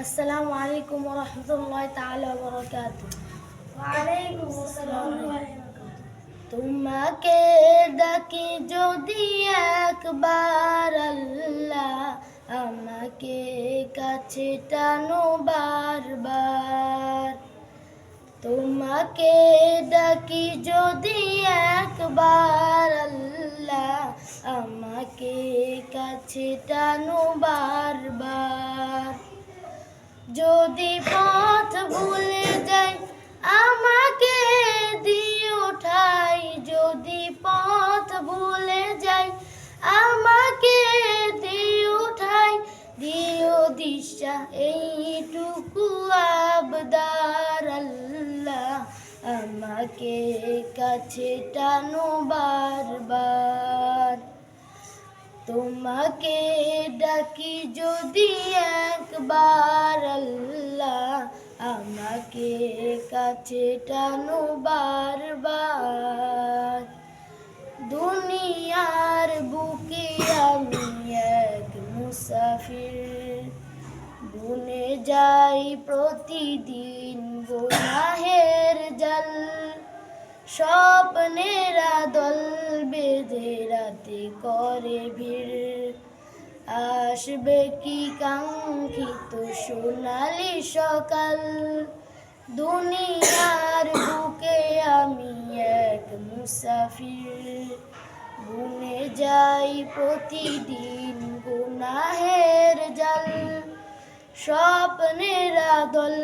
আসসালামু আলাইকুম ওয়া রাহমাতুল্লাহি তাআলা ওয়া বারাকাতুহু। ওয়া আলাইকুম আসসালাম। তোমাকে ডাকি যদি একবার আল্লাহ, আমাকে কাছে টানো বারবার। তোমাকে ডাকি যদি একবার আল্লাহ, আমাকে কাছে টানো বারবার। যদি পথ ভুলে যাই আমাকে দিও ঠাই, যদি পথ ভুলে যাই আমাকে দিও ঠাই, দিও দিশা এইটুকু আবদার আল্লাহ, আমাকে কাছে টানো বারবার। তোমাকে ডাকি যদি একবার আল্লাহ, আমাকে কাছে টানো বারবার। দুনিয়ার বুকে আমি এক মুসাফির, বুনে যাই প্রতিদিন গুনাহের জাল। স্বপ্নেরা দল বেঁধে রাতে করে ভিড়, আসবে কি কাঙ্ক্ষিত সোনালি সকাল। দুনিয়ার বুকে আমি এক মুসাফির, বুনে যাই প্রতিদিন গুনাহের জাল। স্বপ্নেরা দল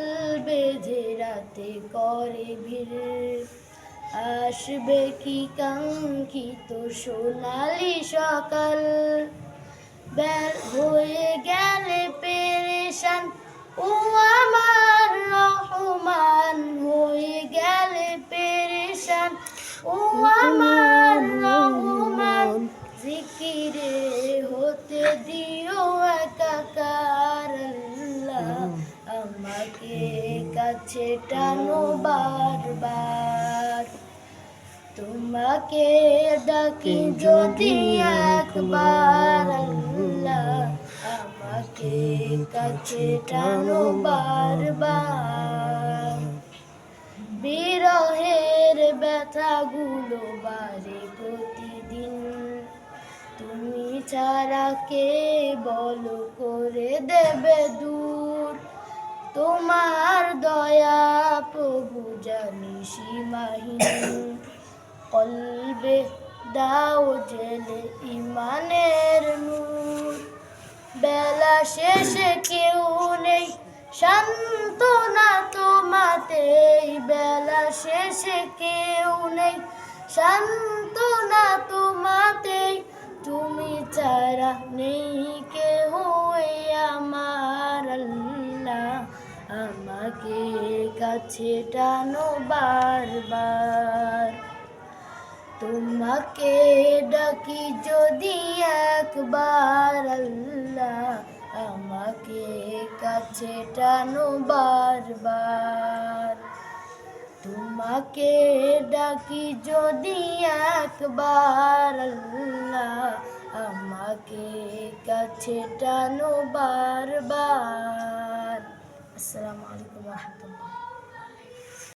বেঁধে রাতে করে ভিড়, আসবে কি কাঙ্ক্ষিত সোনালি সকাল। বের হয়ে গেলে পেরেশান ও আমার রহমান, হয়ে গেলে পেরেশান ও আমার রহমান। জিকিরে হতে দিও একাকার আল্লাহ, আমাকে কাছে টানো বারবার। তোমাকে ডাকি যদি একবার আল্লাহ, আমাকে কাছে টানো বারবার। বিরহের ব্যথাগুলো বাড়ে প্রতিদিন, তুমি ছাড়া কে বলো করে দেবে দূর। তোমার দয়া প্রভু জানি সীমাহীন, কলবে দাও জেলে ইমানের নূর। বেলা শেষে কেউ নেই সান্ত্বনা তোমাতেই, বেলা শেষে কেউ নেই সান্ত্বনা তোমাতেই। তুমি ছাড়া নেই কেহ আমার আল্লাহ, আমাকে কাছে টানো বারবার। তোমাকে ডাকি যদি একবার আল্লাহ, আমাকে কাছে টানো বারবার। তোমাকে ডাকি যদি একবার আল্লাহ, আমাকে কাছে টানো বারবার। আসসালামু আলাইকুম ওয়া রাহমাতুল্লাহ।